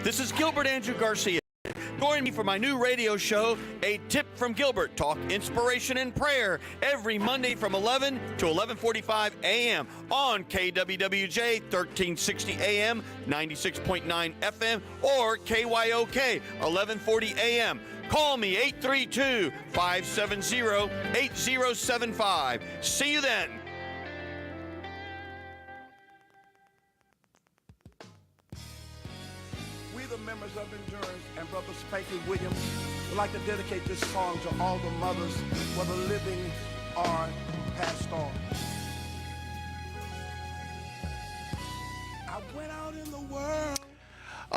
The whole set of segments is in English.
This is Gilbert Andrew Garcia. Join me for my new radio show, A Tip from Gilbert. Talk inspiration and prayer every Monday from 11 to 11:45 a.m. on KWWJ 1360 a.m., 96.9 FM, or KYOK 1140 a.m. Call me 832-570-8075. See you then. The members of Endurance and Brother Spanky Williams would like to dedicate this song to all the mothers, whether living or passed on. I went out in the world.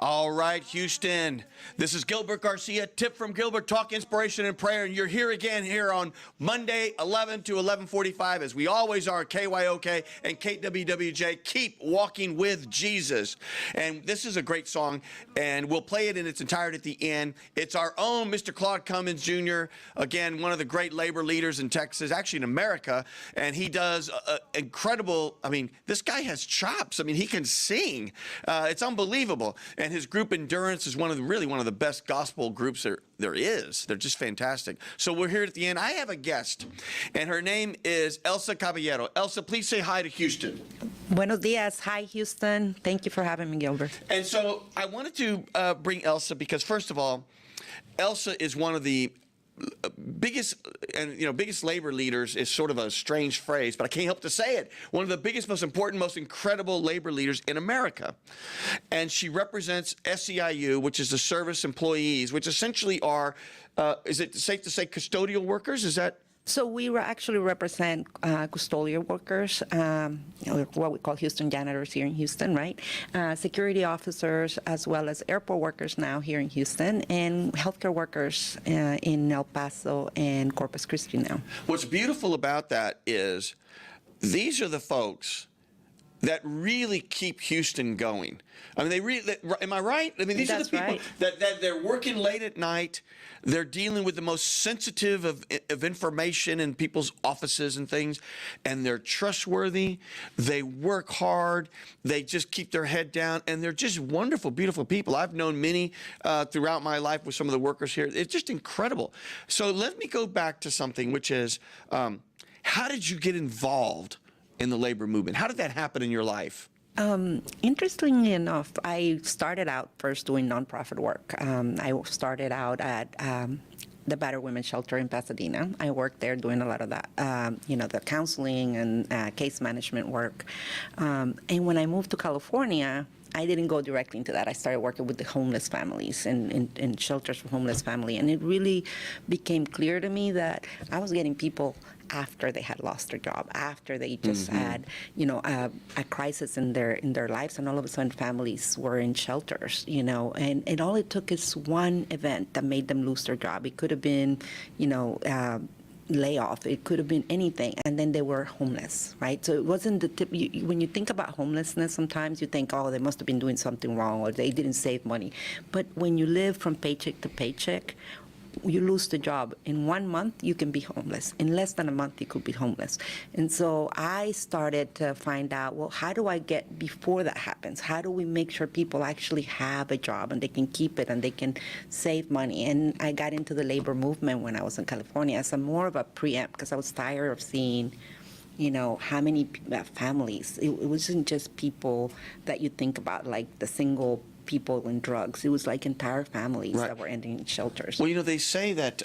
All right, Houston. This is Gilbert Garcia, Tip from Gilbert, Talk Inspiration and Prayer, and you're here again here on Monday, 11 to 11:45, as we always are, KYOK and KWWJ. Keep walking with Jesus. And this is a great song, and we'll play it in its entirety at the end. It's our own Mr. Claude Cummins Jr., again, one of the great labor leaders in Texas, actually in America, and he does incredible, I mean, this guy has chops. I mean, he can sing. It's unbelievable. And his group Endurance is really one of the best gospel groups there is. They're just fantastic. So we're here at the end. I have a guest, and her name is Elsa Caballero. Elsa, please say hi to Houston. Buenos dias. Hi, Houston. Thank you for having me, Gilbert. And so I wanted to bring Elsa because, first of all, Elsa is one of the biggest labor leaders is sort of a strange phrase, but I can't help to say it. One of the biggest, most important, most incredible labor leaders in America. And she represents SEIU, which is the service employees, which essentially are, is it safe to say custodial workers? Is that? So we actually represent custodial workers, what we call Houston janitors here in Houston, right? Security officers, as well as airport workers now here in Houston, and healthcare workers in El Paso and Corpus Christi now. What's beautiful about that is these are the folks that really keep Houston going. I mean, am I right? I mean, these are the people that they're working late at night. They're dealing with the most sensitive of information in people's offices and things, and they're trustworthy. They work hard. They just keep their head down, and they're just wonderful, beautiful people. I've known many throughout my life with some of the workers here. It's just incredible. So let me go back to something, which is, how did you get involved in the labor movement? How did that happen in your life? Interestingly enough, I started out first doing nonprofit work. I started out at the Battered Women's Shelter in Pasadena. I worked there doing a lot of that, the counseling and case management work. And when I moved to California, I didn't go directly into that. I started working with the homeless families and shelters for homeless families. And it really became clear to me that I was getting people after they had lost their job, after they just had, a crisis in their lives, and all of a sudden families were in shelters, and all it took is one event that made them lose their job. It could have been, layoff, it could have been anything, and then they were homeless, right? So it wasn't the tip. When you think about homelessness, sometimes you think, oh, they must have been doing something wrong, or they didn't save money. But when you live from paycheck to paycheck, you lose the job. In 1 month, you can be homeless. In less than a month, you could be homeless. And so I started to find out, well, how do I get before that happens? How do we make sure people actually have a job and they can keep it and they can save money? And I got into the labor movement when I was in California as more of a preempt, because I was tired of seeing how many families. It wasn't just people that you think about, like the single people in drugs. It was like entire families that were ending in shelters. Well, they say that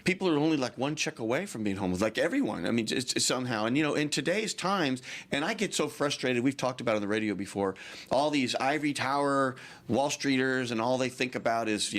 people are only like one check away from being homeless, like everyone. I mean, it's somehow. And, in today's times, and I get so frustrated, we've talked about it on the radio before, all these ivory tower Wall Streeters, and all they think about is,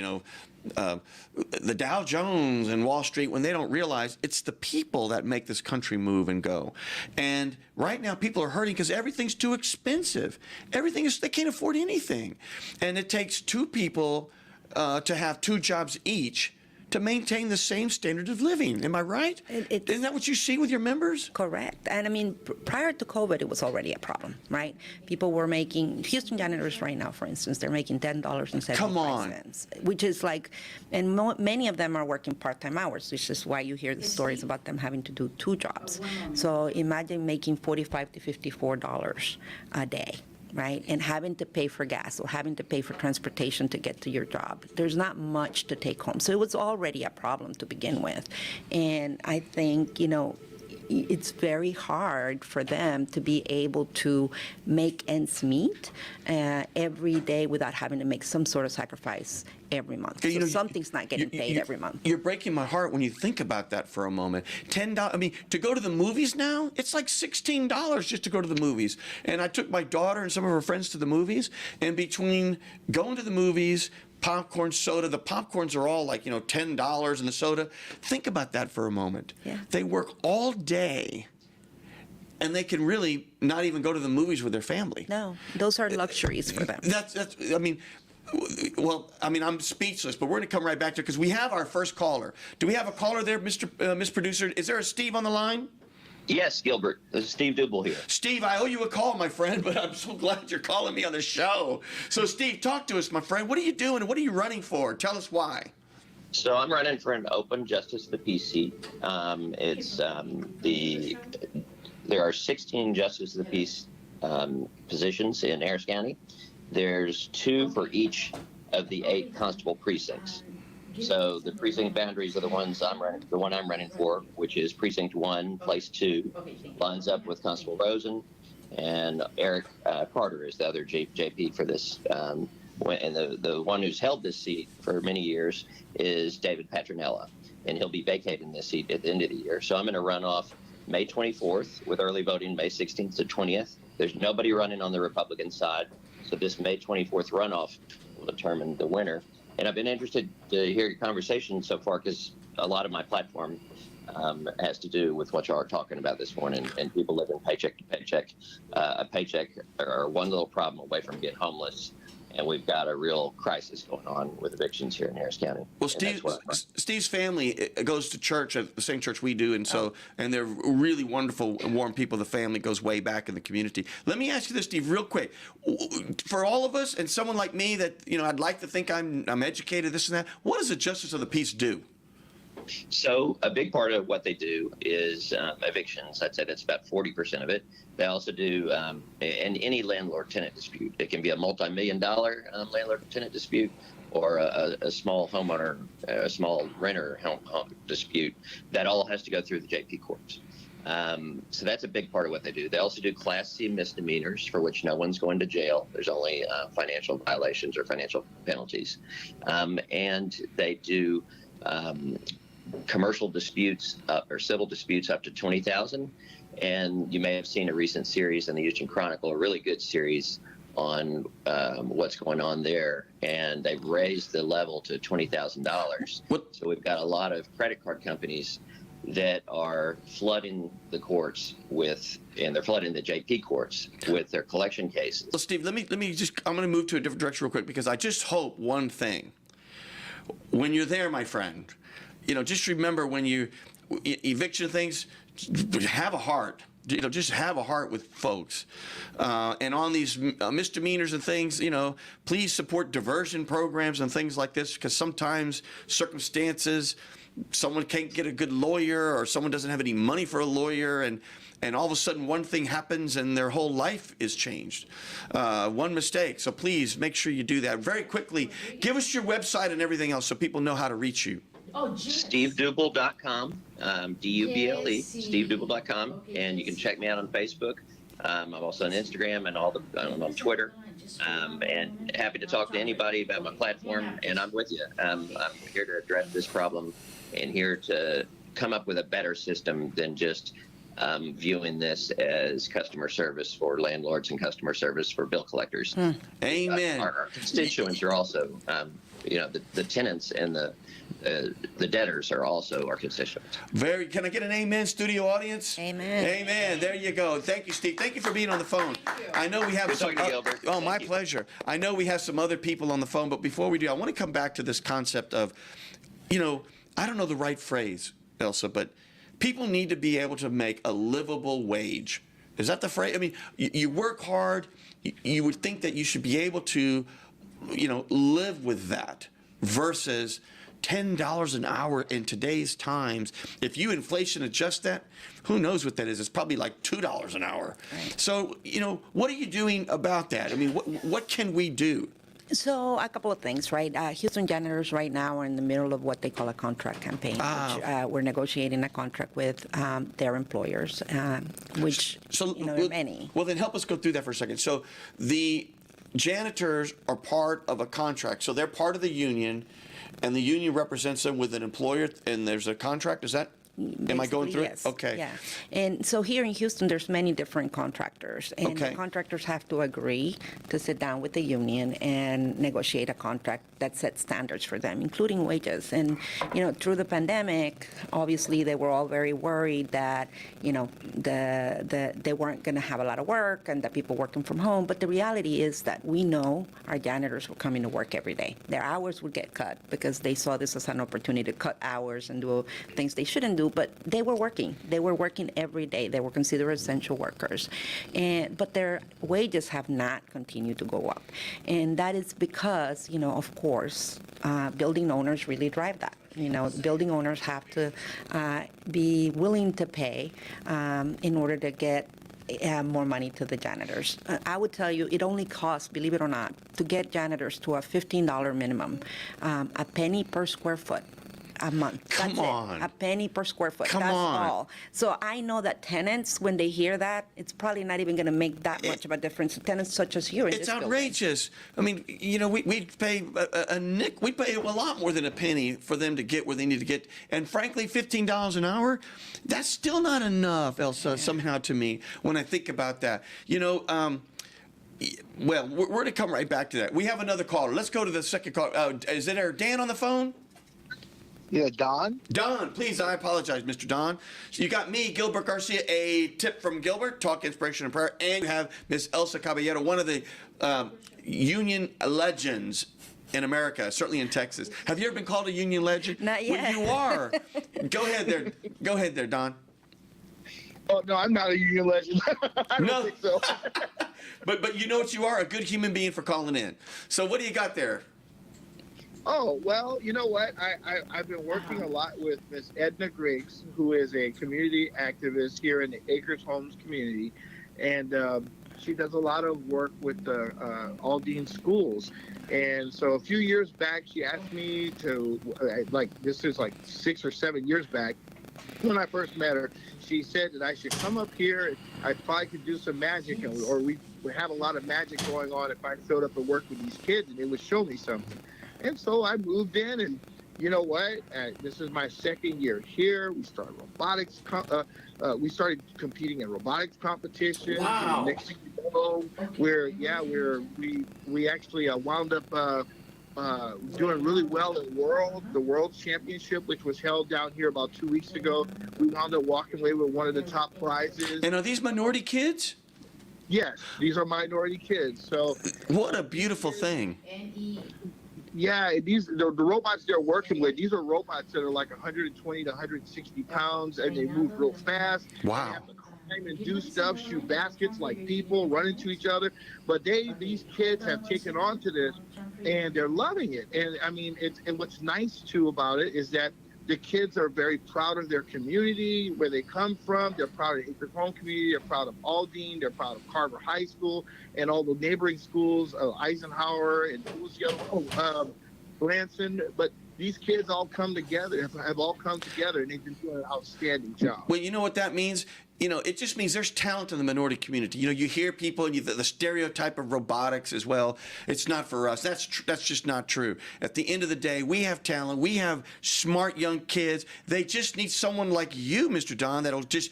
the Dow Jones and Wall Street, when they don't realize it's the people that make this country move and go. And right now people are hurting because everything's too expensive. They can't afford anything. And it takes two people to have two jobs each to maintain the same standard of living. Am I right? Isn't that what you see with your members? Correct. And I mean, prior to COVID, it was already a problem, right? People were making, Houston janitors right now, for instance, they're making $10.75, which is like, and many of them are working part-time hours, which is why you hear the stories about them having to do two jobs. So imagine making $45 to $54 a day. right? And having to pay for gas or having to pay for transportation to get to your job. There's not much to take home. So it was already a problem to begin with. And I think, it's very hard for them to be able to make ends meet every day without having to make some sort of sacrifice every month. So something's not getting paid every month. You're breaking my heart when you think about that for a moment. $10. I mean, to go to the movies now, it's like $16 just to go to the movies. And I took my daughter and some of her friends to the movies, and between going to the movies, popcorn, soda. The popcorns are all like, $10 and the soda. Think about that for a moment. Yeah. They work all day and they can really not even go to the movies with their family. No, those are luxuries for them. I'm speechless, but we're going to come right back to it because we have our first caller. Do we have a caller there, Miss Producer? Is there a Steve on the line? Yes, Gilbert. This is Steve Duble here. Steve, I owe you a call, my friend, but I'm so glad you're calling me on the show. So, Steve, talk to us, my friend. What are you doing and what are you running for? Tell us why. So I'm running for an open Justice of the Peace seat. There are 16 Justice of the Peace positions in Harris County. There's 2 for each of the 8 constable precincts. So the precinct boundaries are the one I'm running for, which is Precinct 1, Place 2, lines up with Constable Rosen, and Eric Carter is the other JP for this. And the one who's held this seat for many years is David Patronella, and he'll be vacating this seat at the end of the year. So I'm going to run off May 24th with early voting May 16th to 20th. There's nobody running on the Republican side, so this May 24th runoff will determine the winner. And I've been interested to hear your conversation so far because a lot of my platform has to do with what you are talking about this morning, and people living paycheck to paycheck, a paycheck or one little problem away from being homeless. And we've got a real crisis going on with evictions here in Harris County. Well, Steve's family goes to church at the same church we do, and and they're really wonderful and warm people. The family goes way back in the community. Let me ask you this, Steve, real quick. For all of us and someone like me that, I'd like to think I'm educated, this and that, what does the Justice of the Peace do? So a big part of what they do is evictions. I'd say that's about 40% of it. They also do in any landlord-tenant dispute. It can be a multi-million-dollar landlord-tenant dispute or a small homeowner, a small renter home dispute. That all has to go through the JP courts. So that's a big part of what they do. They also do Class C misdemeanors for which no one's going to jail. There's only financial violations or financial penalties. And they do commercial disputes or civil disputes up to $20,000. And you may have seen a recent series in the Houston Chronicle, a really good series on what's going on there. And they've raised the level to $20,000. So we've got a lot of credit card companies that are flooding the courts and they're flooding the JP courts with their collection cases. Well, Steve, I'm going to move to a different direction real quick because I just hope one thing. When you're there, my friend, just remember when you eviction things, have a heart. Just have a heart with folks. And on these misdemeanors and things, please support diversion programs and things like this because sometimes circumstances, someone can't get a good lawyer or someone doesn't have any money for a lawyer and all of a sudden one thing happens and their whole life is changed. One mistake. So please make sure you do that. Very quickly, give us your website and everything else so people know how to reach you. SteveDuble.com, D-U-B-L-E, SteveDuble.com, and you can check me out on Facebook. I'm also on Instagram and I'm on Twitter. And happy to talk to anybody about my platform, and I'm with you. I'm here to address this problem and here to come up with a better system than just viewing this as customer service for landlords and customer service for bill collectors. Amen. Our constituents are also, the tenants and the debtors are also our constituents. Can I get an amen, studio audience? Amen. Amen. There you go. Thank you, Steve. Thank you for being on the phone. I know we have Good talking to you, Gilbert. Oh, my pleasure. I know we have some other people on the phone, but before we do, I want to come back to this concept of, I don't know the right phrase, Elsa, but people need to be able to make a livable wage. Is that the phrase? I mean, you work hard. You would think that you should be able to, live with that versus $10 an hour in today's times, if you inflation adjust that, who knows what that is? It's probably like $2 an hour. Right. So, what are you doing about that? I mean, what can we do? So a couple of things, right? Houston janitors right now are in the middle of what they call a contract campaign. Which, we're negotiating a contract with their employers, which, there are many. Well, then help us go through that for a second. So the janitors are part of a contract. So they're part of the union, and the union represents them with an employer, and there's a contract. Is that? Am I going through yes. it? Okay. Yeah. And so here in Houston, there's many different contractors. And Okay. the contractors have to agree to sit down with the union and negotiate a contract that sets standards for them, including wages. And, through the pandemic, obviously, they were all very worried that, they weren't going to have a lot of work and that people working from home. But the reality is that we know our janitors were coming to work every day. Their hours would get cut because they saw this as an opportunity to cut hours and do things they shouldn't do. But they were working. They were working every day. They were considered essential workers. But their wages have not continued to go up. And that is because, of course, building owners really drive that. Building owners have to be willing to pay in order to get more money to the janitors. I would tell you it only costs, believe it or not, to get janitors to a $15 minimum, a penny per square foot a month. Come on. A penny per square foot. Come That's on. all. So I know that tenants, when they hear that, it's probably not even going to make that much of a difference. Tenants such as you in It's this building. outrageous. I mean, we pay we pay a lot more than a penny for them to get where they need to get. And frankly, $15 an hour, that's still not enough, Elsa, somehow to me, when I think about that. Well, we're going to come right back to that. We have another caller. Let's go to the second caller. Is there Dan on the phone? Yeah, Don? Don, please, I apologize, Mr. Don. So you got me, Gilbert Garcia, a tip from Gilbert, talk inspiration and prayer, and you have Miss Elsa Caballero, one of the union legends in America, certainly in Texas. Have you ever been called a union legend? Not yet. Well, you are. Go ahead there, Don. Oh, no, I'm not a union legend. I don't think so. But you know what you are? A good human being for calling in. So what do you got there? Oh, well, you know what? I've been working a lot with Miss Edna Griggs, who is a community activist here in the Acres Homes community. And she does a lot of work with the Aldine schools. And so a few years back, she asked me to, this is like 6 or 7 years back, when I first met her, she said that I should come up here. I probably could do some magic, or we would have a lot of magic going on if I showed up and worked with these kids, and they would show me something. And so I moved in, and you know what? This is my second year here. We started robotics. We started competing in robotics competitions. Wow. And next thing you know, we actually wound up doing really well in the World Championship, which was held down here about 2 weeks ago. We wound up walking away with one of the top prizes. And are these minority kids? Yes, these are minority kids. So what a beautiful thing. yeah, the robots they're working with, these are robots that are like 120 to 160 pounds, and they move real fast. Wow. They have to climb and do stuff, shoot baskets like people, run into each other. But these kids have taken on to this, and they're loving it. And I mean, and what's nice too about it is that the kids are very proud of their community, where they come from. They're proud of the Acres Home community. They're proud of Aldine. They're proud of Carver High School and all the neighboring schools, Eisenhower and Branson. But these kids all come together, have all come together, and they've been doing an outstanding job. Well, you know what that means? It just means there's talent in the minority community. You hear people, and the stereotype of robotics as well. It's not for us. That's just not true. At the end of the day, we have talent. We have smart young kids. They just need someone like you, Mr. Don, that'll just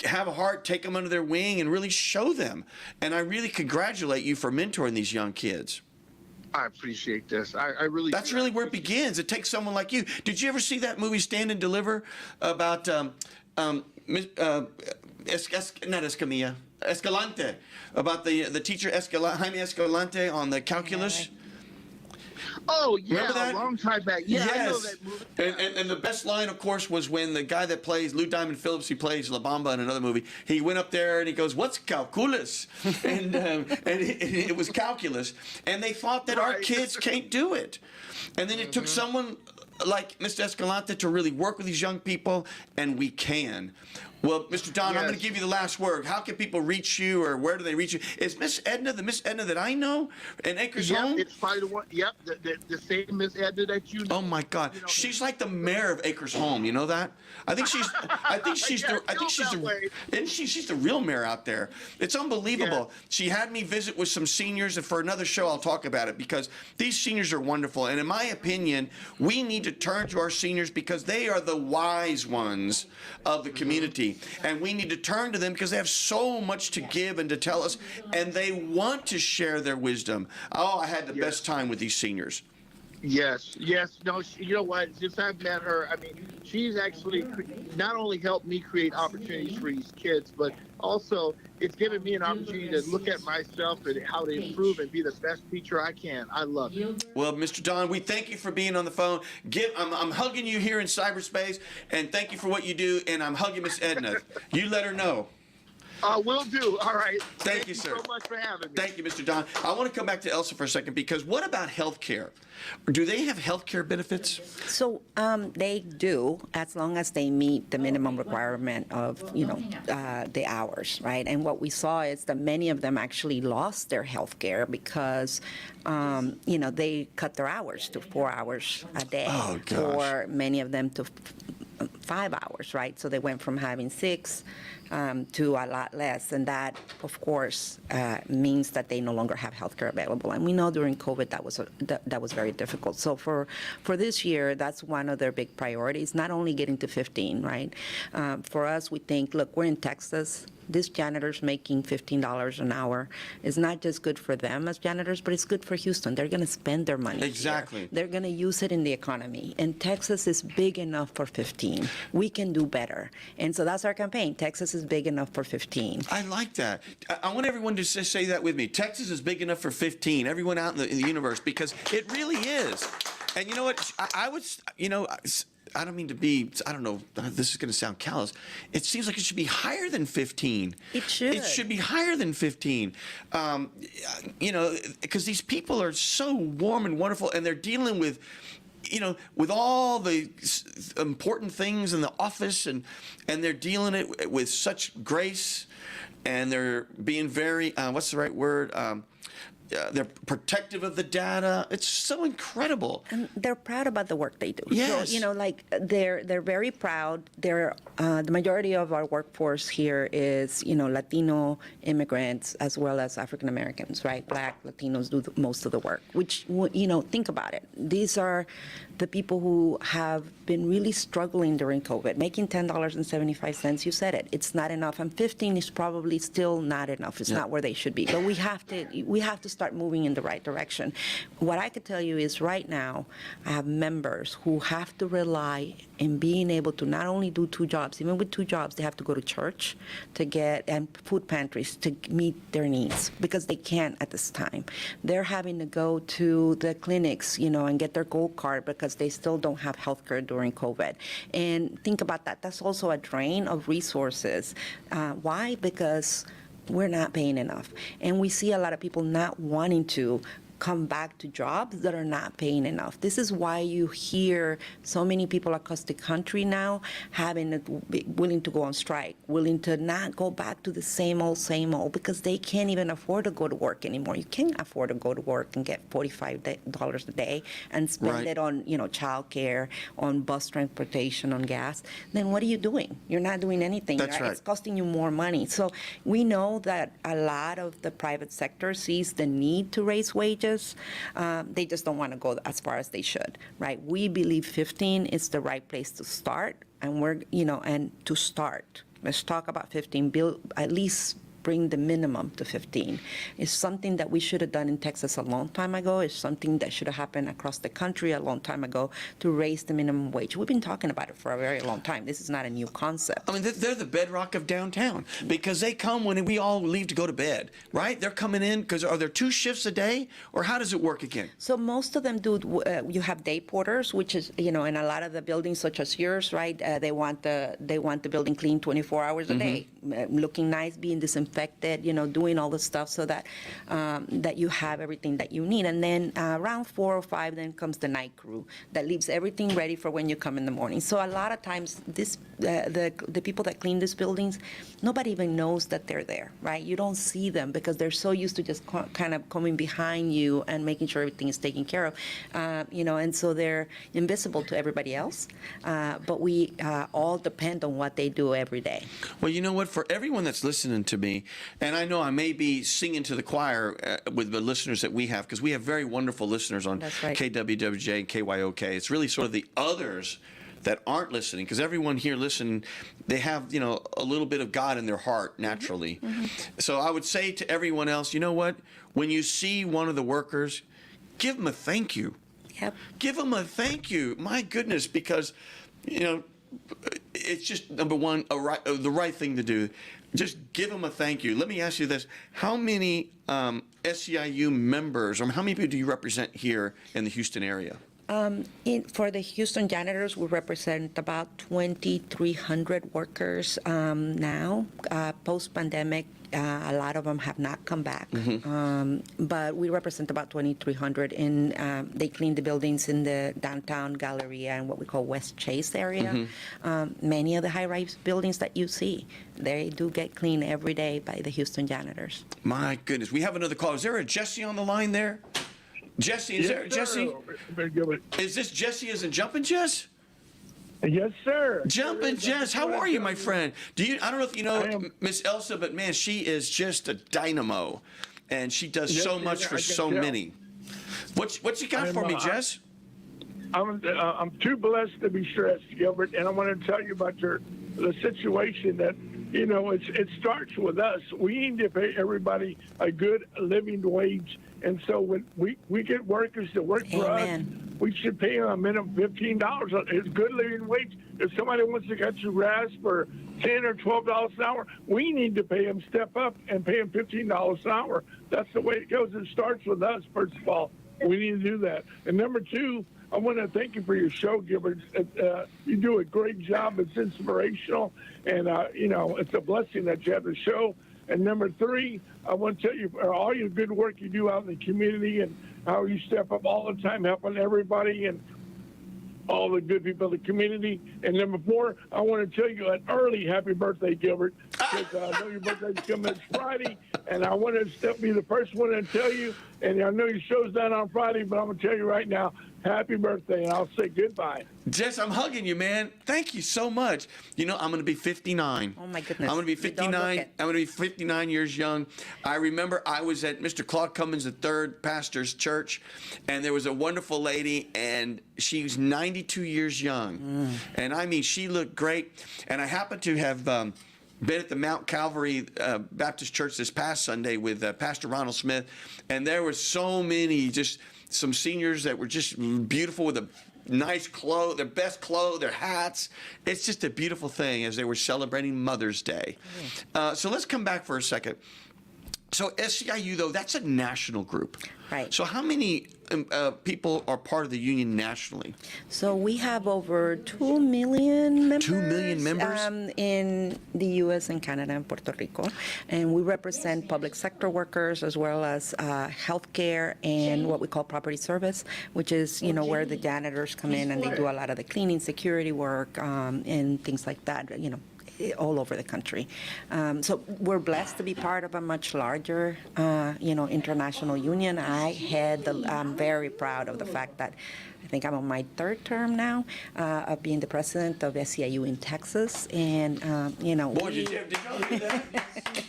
have a heart, take them under their wing, and really show them. And I really congratulate you for mentoring these young kids. I appreciate this. I really. That's really where it begins. It takes someone like you. Did you ever see that movie Stand and Deliver about not Escamilla, Escalante, about the teacher Jaime Escalante on the calculus? Oh, yeah, Remember that? a long time back. Yeah, I know that movie. And the best line, of course, was when the guy that plays Lou Diamond Phillips, he plays La Bamba in another movie, he went up there and he goes, "What's calculus?" and it was calculus. And they thought that our Right. kids can't do it. And then it took someone like Mr. Escalante to really work with these young people, and we can. Well, Mr. Don, I'm going to give you the last word. How can people reach you, or where do they reach you? Is Miss Edna the Miss Edna that I know in Acres Home? It's probably the one. Yep, the same Miss Edna that you know. Oh my God, You know, she's like the mayor of Acres Home. You know that? I think she's she's the real mayor out there. It's unbelievable. Yeah. She had me visit with some seniors, and for another show I'll talk about it, because these seniors are wonderful. And in my opinion, we need to turn to our seniors because they are the wise ones of the community. And we need to turn to them because they have so much to give and to tell us, and they want to share their wisdom. Oh, I had the best time with these seniors. Yes. No, you know what? Since I've met her, I mean, she's actually not only helped me create opportunities for these kids, but also it's given me an opportunity to look at myself and how to improve and be the best teacher I can. I love it. Well, Mr. Don, we thank you for being on the phone. I'm hugging you here in cyberspace, and thank you for what you do, and I'm hugging Miss Edna. You let her know. Will do. All right. Thank you, sir. So much for having me. Thank you, Mr. Don. I want to come back to Elsa for a second, because what about health care? Do they have health care benefits? So they do, as long as they meet the minimum requirement of, the hours, right? And what we saw is that many of them actually lost their health care because, they cut their hours to 4 hours a day. Oh, gosh. Or many of them to 5 hours, right? So they went from having 6 to a lot less, and that, of course, means that they no longer have health care available. And we know during COVID that was very difficult. So for this year, that's one of their big priorities, not only getting to 15, right? For us, we think, look, we're in Texas. This janitor's making $15 an hour is not just good for them as janitors, but it's good for Houston. They're going to spend their money. Exactly. Here. They're going to use it in the economy. And Texas is big enough for 15. We can do better. And so that's our campaign. Texas is big enough for 15. I like that. I want everyone to say that with me. Texas is big enough for 15. Everyone out in the universe, because it really is. And you know what? I don't mean to be, I don't know, this is going to sound callous. It seems like it should be higher than 15. It should. It should be higher than 15. Because these people are so warm and wonderful, and they're dealing with, with all the important things in the office, and they're dealing it with such grace, and they're being very, what's the right word? They're protective of the data. It's so incredible. And they're proud about the work they do. Yes. So, they're very proud. They're the majority of our workforce here is, Latino immigrants as well as African Americans, right? Black Latinos do most of the work, which, think about it. These are the people who have been really struggling during COVID, making $10.75. You said it. It's not enough. And 15 is probably still not enough. It's not where they should be. But we have to start moving in the right direction. What I could tell you is right now, I have members who have to rely in being able to not only do 2 jobs, even with 2 jobs, they have to go to church and food pantries to meet their needs because they can't at this time. They're having to go to the clinics, and get their gold card because they still don't have health care during COVID. And think about that. That's also a drain of resources. Why? Because we're not paying enough. And we see a lot of people not wanting to come back to jobs that are not paying enough. This is why you hear so many people across the country now willing to go on strike, willing to not go back to the same old, because they can't even afford to go to work anymore. You can't afford to go to work and get $45 a day and spend it on, child care, on bus transportation, on gas. Then what are you doing? You're not doing anything. That's right. It's costing you more money. So we know that a lot of the private sector sees the need to raise wages. They just don't want to go as far as they should, right? We believe 15 is the right place to start, and to start. Let's talk about 15. At least bring the minimum to 15. It's something that we should have done in Texas a long time ago. It's something that should have happened across the country a long time ago to raise the minimum wage. We've been talking about it for a very long time. This is not a new concept. I mean, they're the bedrock of downtown because they come when we all leave to go to bed, right? They're coming in because are there 2 shifts a day, or how does it work again? So most of them do. You have day porters, which is in a lot of the buildings such as yours, right? They want the building clean 24 hours a day. looking nice, being disinfected, doing all the stuff so that that you have everything that you need. And then around 4 or 5, then comes the night crew that leaves everything ready for when you come in the morning. So a lot of times, the people that clean these buildings, nobody even knows that they're there, right? You don't see them because they're so used to just kind of coming behind you and making sure everything is taken care of, and so they're invisible to everybody else. But we all depend on what they do every day. Well, you know what? For everyone that's listening to me, and I know I may be singing to the choir with the listeners that we have, because we have very wonderful listeners on That's right. KWWJ and KYOK. It's really sort of the others that aren't listening, because everyone here listening, they have, a little bit of God in their heart naturally. Mm-hmm. So I would say to everyone else, you know what? When you see one of the workers, give them a thank you. Yep. Give them a thank you. My goodness, because, it's just, number one, the right thing to do. Just give them a thank you. Let me ask you this. How many SEIU members, or how many people do you represent here in the Houston area? For the Houston janitors, we represent about 2,300 workers now. Post-pandemic, a lot of them have not come back. Mm-hmm. But we represent about 2,300, and they clean the buildings in the downtown Galleria and what we call West Chase area. Mm-hmm. Many of the high-rise buildings that you see, they do get cleaned every day by the Houston janitors. My goodness. We have another call. Is there a Jesse on the line there? Jesse, is there Jesse? Is this Jesse as in Jumpin' Jess? Yes, sir. Jumpin' Jess, how are you, my friend? I don't know if you know Miss Elsa, but man, she is just a dynamo, and she does so much for so many. What you got for me, Jess? I'm too blessed to be stressed, Gilbert, and I want to tell you about the situation that it starts with us. We need to pay everybody a good living wage. And so when we get workers to work for us, we should pay them a minimum $15. It's good living wage. If somebody wants to cut you grass for $10 or $12 an hour, we need to pay them, step up and pay them $15 an hour. That's the way it goes. It starts with us, first of all. We need to do that. And number two, I want to thank you for your show, Gilbert. You do a great job. It's inspirational. And, it's a blessing that you have the show. And number three, I want to tell you all your good work you do out in the community and how you step up all the time helping everybody and all the good people in the community. And number four, I want to tell you an early happy birthday, Gilbert, because I know your birthday's coming this Friday, and I want to be the first one to tell you, and I know your show's done on Friday, but I'm going to tell you right now, happy birthday, and I'll say goodbye. Jess, I'm hugging you, man. Thank you so much. I'm going to be 59. Oh, my goodness. I'm going to be 59. I'm going to be 59 years young. I remember I was at Mr. Claude Cummins III pastor's church, and there was a wonderful lady, and she was 92 years young. And I mean, she looked great. And I happened to have been at the Mount Calvary Baptist Church this past Sunday with Pastor Ronald Smith, and there were so many, just some seniors that were just beautiful with the nice clothes, their best clothes, their hats. It's just a beautiful thing as they were celebrating Mother's Day. So let's come back for a second. So SEIU, though, that's a national group. Right. So how many people are part of the union nationally? So we have over 2 million members. 2 million members? In the U.S. and Canada and Puerto Rico. And we represent public sector workers as well as healthcare and what we call property service, which is, where the janitors come in and they do a lot of the cleaning, security work, and things like that, all over the country. So we're blessed to be part of a much larger, international union. I'm very proud of the fact that I think I'm on my third term now of being the president of SEIU in Texas. And, Boy, did y'all do that?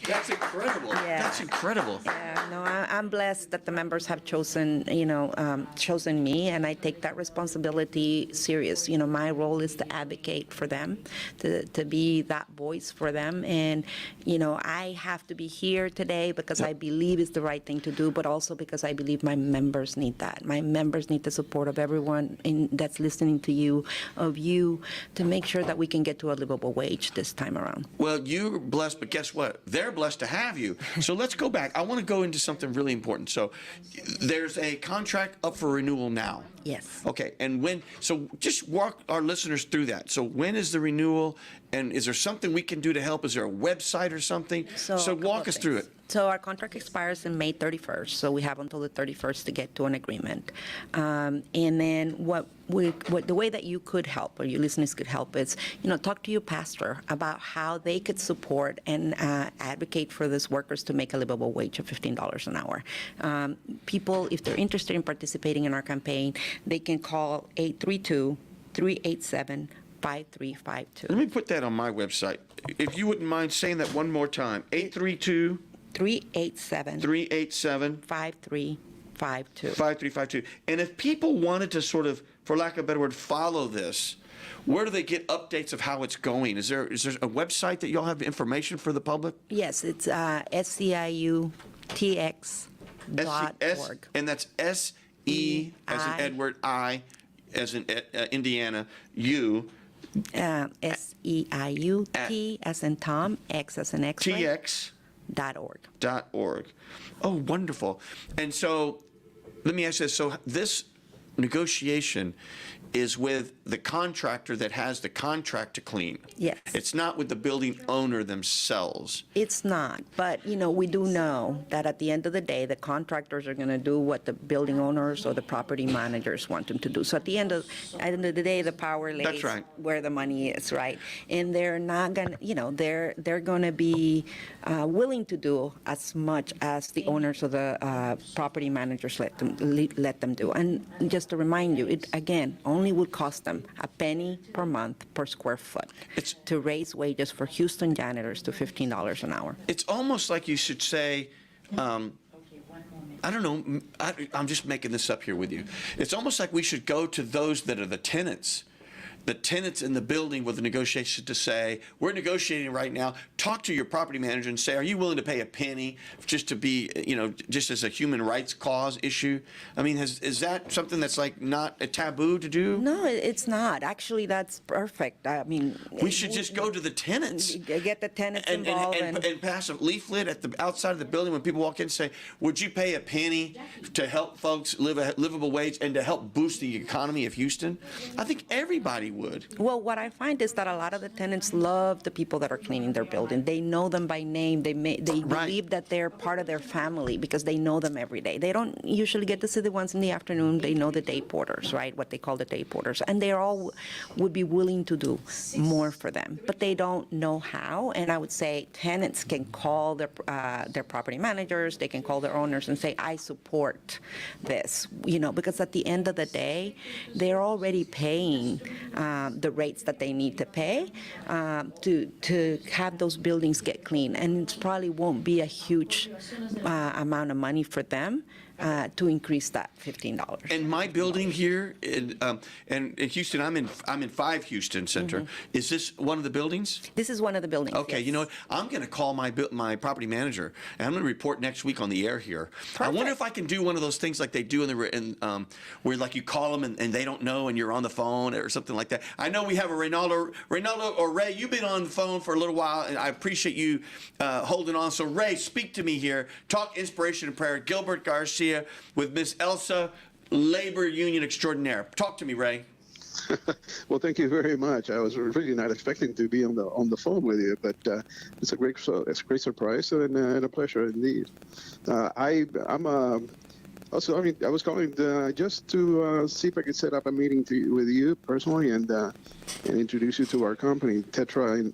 That's incredible. Yeah. That's incredible. Yeah, no, I'm blessed that the members have chosen me, and I take that responsibility serious. My role is to advocate for them, to be that voice for them. And, I have to be here today because I believe it's the right thing to do, but also because I believe my members need that. My members need the support of everyone that's listening to you, to make sure that we can get to a livable wage this time around. Well, you're blessed, but guess what? They're blessed to have you. So let's go back. I want to go into something really important. So there's a contract up for renewal now. Yes. Okay, and when, so just walk our listeners through that. So when is the renewal, and is there something we can do to help? Is there a website or something? a So couple walk of us through things. it. So our contract expires in May 31st, so we have until the 31st to get to an agreement. And then what the way that you could help, or your listeners could help, is, talk to your pastor about how they could support and advocate for these workers to make a livable wage of $15 an hour. People, if they're interested in participating in our campaign, they can call 832-387-5352. Let me put that on my website. If you wouldn't mind saying that one more time. 832 387 387 5352. 5352. And if people wanted to sort of, for lack of a better word, follow this, where do they get updates of how it's going? Is there a website that y'all have information for the public? Yes, it's SEIUTX.org. And that's S-E as in Edward, I as in Indiana, U. SEIUT as in Tom, X as in X-ray. TX. .org. Oh, wonderful. And so let me ask you this. So this negotiation is with the contractor that has the contract to clean. Yes. It's not with the building owner themselves. It's not, but we do know that at the end of the day, the contractors are going to do what the building owners or the property managers want them to do. So at the end of the day, the power lays That's right. where the money is, right? And they're not going to, they're going to be willing to do as much as the owners or the property managers let them do. And just to remind you, it again only would cost them a penny per month per square foot to raise wages for Houston janitors to $15 an hour. It's almost like you should say, I don't know, I'm just making this up here with you. It's almost like we should go to those that are the tenants in the building with the negotiation to say, we're negotiating right now. Talk to your property manager and say, are you willing to pay a penny just to be, just as a human rights cause issue? I mean, is that something that's like not a taboo to do? No, it's not. Actually, that's perfect. I mean, we should just go to the tenants. Get the tenants involved. And pass a leaflet at the outside of the building when people walk in and say, would you pay a penny to help folks live a livable wage and to help boost the economy of Houston? I think everybody would. Well, what I find is that a lot of the tenants love the people that are cleaning their building. They know them by name. They believe that they're part of their family because they know them every day. They don't usually get to see the ones in the afternoon. They know the day porters, right? What they call the day porters. And they all would be willing to do more for them, but they don't know how. And I would say tenants can call their property managers. They can call their owners and say, I support this, because at the end of the day, they're already paying the rates that they need to pay to have those buildings get clean. And it probably won't be a huge amount of money for them to increase that $15. And my building here in Houston, I'm in 5 Houston Center. Mm-hmm. Is this one of the buildings? This is one of the buildings. Okay, yes. You know what? I'm going to call my property manager, and I'm going to report next week on the air here. Perfect. I wonder if I can do one of those things like they do where like you call them and they don't know and you're on the phone or something like that. I know we have a Reynaldo or Ray. You've been on the phone for a little while, and I appreciate you holding on. So Ray, speak to me here. Talk inspiration and prayer. Gilbert Garcia with Miss Elsa, labor union extraordinaire. Talk to me, Ray. Well, thank you very much. I was really not expecting to be on the phone with you, but it's a great surprise and a pleasure indeed. I was calling just to see if I could set up a meeting with you personally and introduce you to our company, Tetra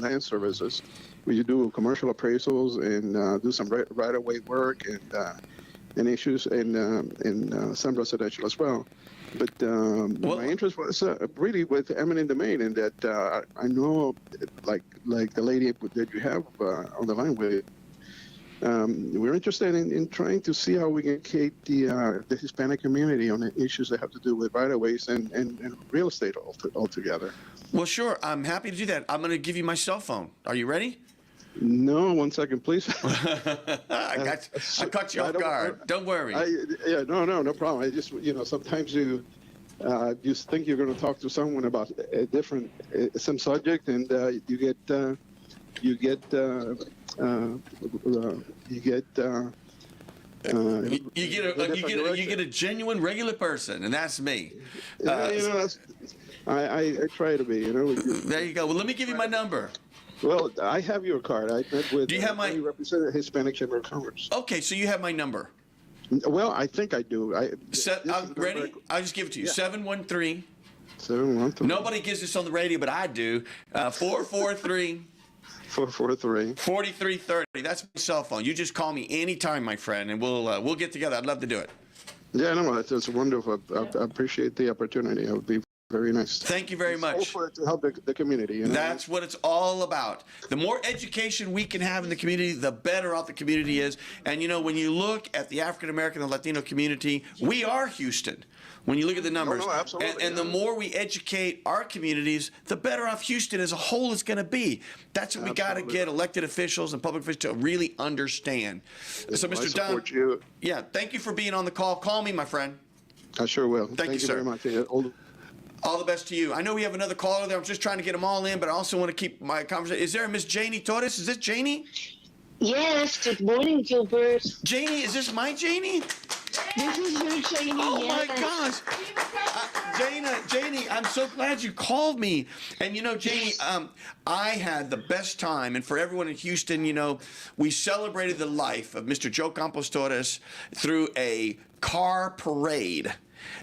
Land Services. We do commercial appraisals and do some right-of-way work and issues and some residential as well. But my interest was really with eminent domain, and that I know, like the lady that you have on the line with. We're interested in trying to see how we can educate the Hispanic community on the issues that have to do with right-of-ways and real estate altogether. Well, sure. I'm happy to do that. I'm going to give you my cell phone. Are you ready? No, 1 second, please. I caught you off guard. Don't worry. No problem. I just, sometimes you think you're going to talk to someone about a different some subject, and you get you get. You get a genuine regular person, and that's me. I try to be. There you go. Well, let me give you my number. Well, I have your card. I met with. Do you have my? You represent Hispanic Chamber of Commerce. Okay, so you have my number. Well, I think I do. Ready? I'll just give it to you. Yeah. 713. 713. Nobody gives this on the radio, but I do. 443. 443. 4330. That's my cell phone. You just call me anytime, my friend, and we'll get together. I'd love to do it. Yeah, no, that's wonderful. I appreciate the opportunity. It would be very nice. Thank you very much. To help the community. That's what it's all about. The more education we can have in the community, the better off the community is. And when you look at the African American and Latino community, we are Houston. When you look at the numbers, no, absolutely, and the more we educate our communities, the better off Houston as a whole is going to be. That's what we got to get elected officials and public officials to really understand. So, Mr. Dunn, yeah, thank you for being on the call. Call me, my friend. I sure will. Thank you, sir. very much. All the best to you. I know we have another caller there. I'm just trying to get them all in, but I also want to keep my conversation. Is there a Miss Janie Torres? Is this Janie? Yes. Good morning, Gilbert. Janie, is this my Janie? This is your Janie. Oh my gosh. Janie, I'm so glad you called me. And Janie, I had the best time. And for everyone in Houston, we celebrated the life of Mr. Joe Campos Torres through a car parade.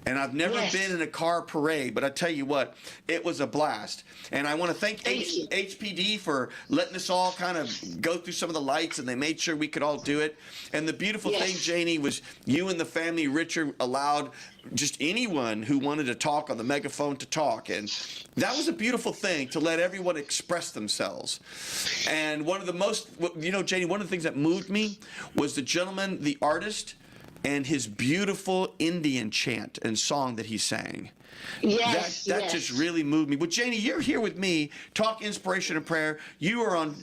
And I've never been in a car parade, but I tell you what, it was a blast. And I want to thank HPD for letting us all kind of go through some of the lights, and they made sure we could all do it. And the beautiful thing, Janie, was you and the family, Richard, allowed just anyone who wanted to talk on the megaphone to talk. And that was a beautiful thing, to let everyone express themselves. And one of the most, Janie, one of the things that moved me was the gentleman, the artist, and his beautiful Indian chant and song that he sang. That just really moved me. But Janie, you're here with me, Talk Inspiration and Prayer. You are on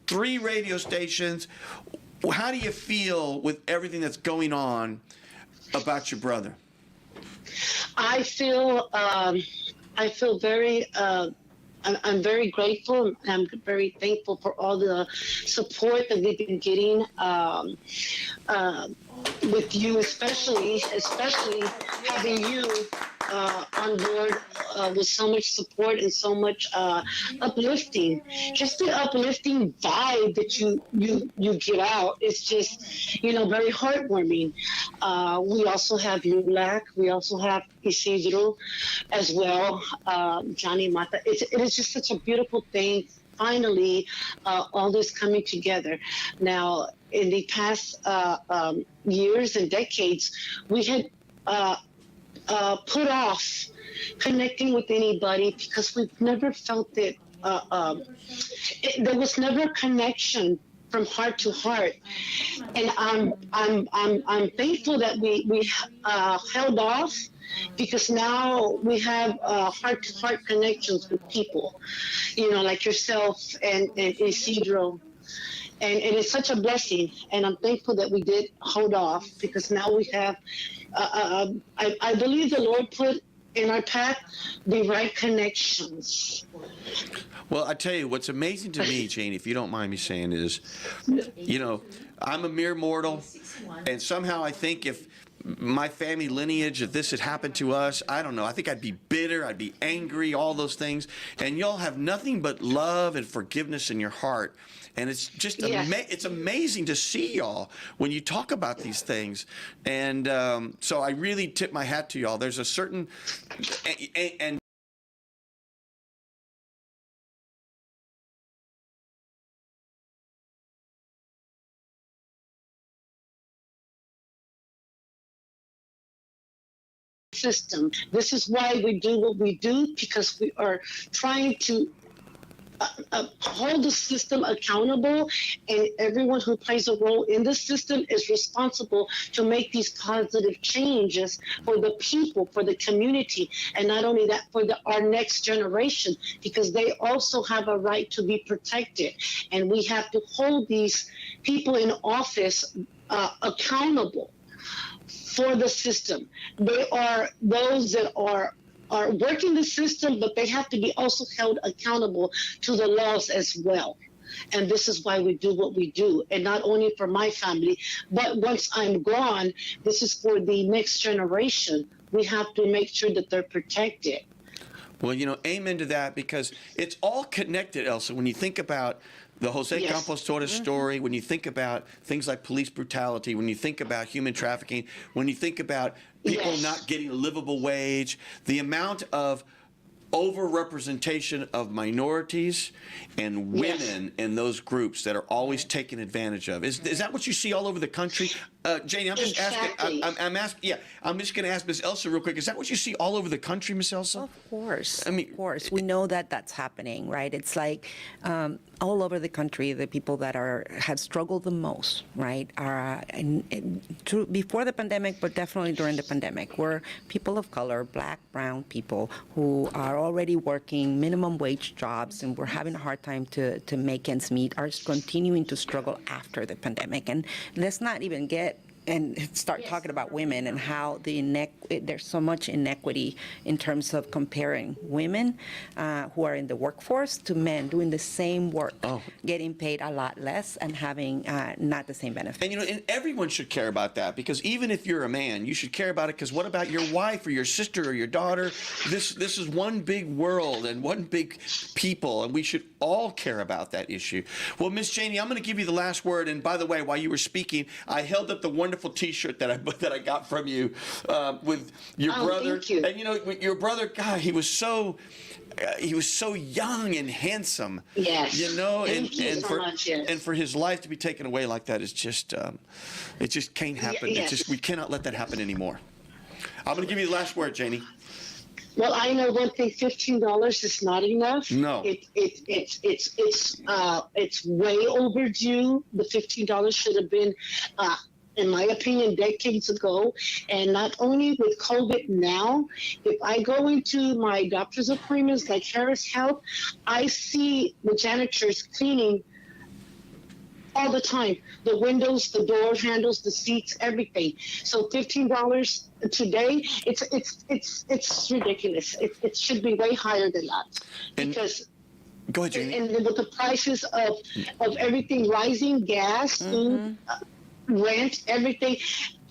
3 radio stations. How do you feel with everything that's going on about your brother? I feel very I'm very grateful. I'm very thankful for all the support that we've been getting with you, especially having you on board with so much support and so much uplifting. Just the uplifting vibe that you give out. It's just, very heartwarming. We also have you, Black. We also have Isidro as well, Johnny Mata. It is just such a beautiful thing. Finally, all this coming together. Now, in the past years and decades, we had put off connecting with anybody because we've never felt it. There was never a connection from heart to heart, and I'm thankful that we held off, because now we have heart-to-heart connections with people, like yourself and Isidro. And it's such a blessing, and I'm thankful that we did hold off, because now we have, I believe the Lord put in our path the right connections. Well, I tell you, what's amazing to me, Jane, if you don't mind me saying, is, I'm a mere mortal, and somehow I think if my family lineage, if this had happened to us, I don't know, I think I'd be bitter, I'd be angry, all those things. And y'all have nothing but love and forgiveness in your heart. And it's just it's amazing to see y'all when you talk about these things. And so I really tip my hat to y'all. There's a certain and system. This is why we do what we do, because we are trying to hold the system accountable, and everyone who plays a role in the system is responsible to make these positive changes for the people, for the community, and not only that, for our next generation, because they also have a right to be protected, and we have to hold these people in office accountable for the system. They are those that are working the system, but they have to be also held accountable to the laws as well. And this is why we do what we do. And not only for my family, but once I'm gone, this is for the next generation. We have to make sure that they're protected. Well, amen to that, because it's all connected, Elsa. When you think about the Jose Yes. Campos Torres story, when you think about things like police brutality, when you think about human trafficking, when you think about people Yes. not getting a livable wage, the amount of overrepresentation of minorities and women in those groups that are always taken advantage of. Is that what you see all over the country? Janie, I'm just Exactly. asking. I'm asking. Yeah, I'm just going to ask Miss Elsa real quick. Is that what you see all over the country, Miss Elsa? Of course. I mean, of course. We know that that's happening, right? It's like all over the country, the people that have struggled the most, right, are before the pandemic, but definitely during the pandemic, were people of color, black, brown people who are already working minimum wage jobs and we're having a hard time to make ends meet, are continuing to struggle after the pandemic. And let's not even get and start talking about women and how there's so much inequity in terms of comparing women who are in the workforce to men doing the same work, getting paid a lot less and having not the same benefits. And everyone should care about that, because even if you're a man, you should care about it, because what about your wife or your sister or your daughter? This is one big world and one big people, and we should all care about that issue. Well, Miss Janie, I'm going to give you the last word. And by the way, while you were speaking, I held up the wonderful T-shirt that I got from you with your brother. Thank you. And your brother, God, he was so young and handsome. Yes. And so much, yes. and for his life to be taken away like that is just it just can't happen. Yes. We cannot let that happen anymore. I'm going to give you the last word, Janie. Well, I know one thing: $15 is not enough. No. It's way overdue. The $15 should have been, in my opinion, decades ago. And not only with COVID now, if I go into my doctor's appointments like Harris Health, I see the janitors cleaning all the time. The windows, the door handles, the seats, everything. So $15 today, it's ridiculous. It should be way higher than that. Because go ahead, Janie. and with the prices of everything rising, gas, food, rent, everything,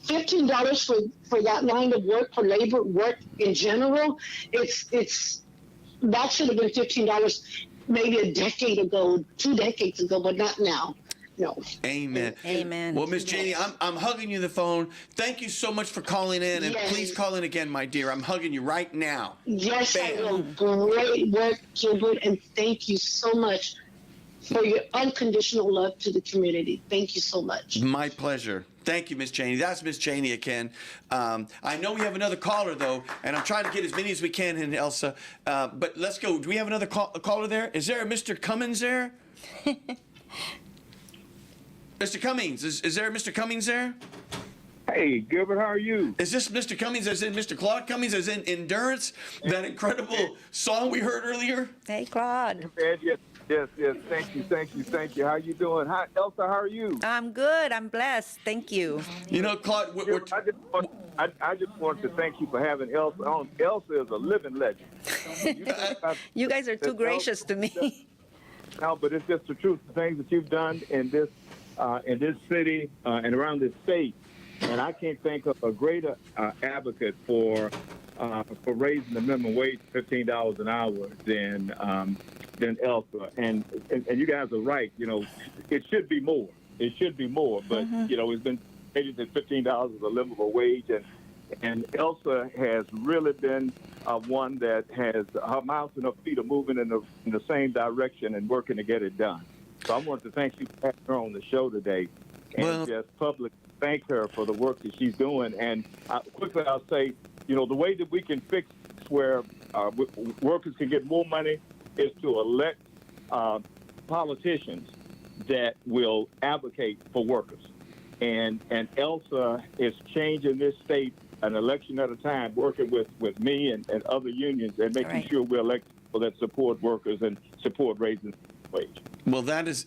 $15 for that line of work, for labor work in general, that should have been $15 maybe a decade ago, 2 decades ago, but not now. No. Amen. Amen. Well, Miss Janie, I'm hugging you the phone. Thank you so much for calling in, and Yes. please call in again, my dear. I'm hugging you right now. Yes, I Bam. will. Great work, Gilbert, and thank you so much for your unconditional love to the community. Thank you so much. My pleasure. Thank you, Miss Janie. That's Miss Janie again. I know we have another caller, though, and I'm trying to get as many as we can in, Elsa. But let's go. Do we have another caller there? Is there a Mr. Cummings there? Mr. Cummings, is there a Mr. Cummings there? Hey, Gilbert, how are you? Is this Mr. Cummings as in Mr. Claude Cummings as in Endurance, that incredible song we heard earlier? Hey, Claude. Yes. Thank you. How you doing? Hi, Elsa, how are you? I'm good. I'm blessed. Thank you. Claude, I just wanted to thank you for having Elsa on. Elsa is a living legend. You guys are too gracious to me. No, but it's just the truth. The things that you've done in this city and around this state, and I can't think of a greater advocate for raising the minimum wage to $15 an hour than Elsa. And you guys are right. It should be more. But it's been stated that $15 is a livable wage, and Elsa has really been one that has her mouth and her feet are moving in the same direction and working to get it done. So I want to thank you for having her on the show today, and just publicly thank her for the work that she's doing. And quickly, I'll say, the way that we can fix where workers can get more money is to elect politicians that will advocate for workers. And Elsa is changing this state an election at a time, working with me and other unions and making sure we elect people that support workers and support raising the wage. Well, that's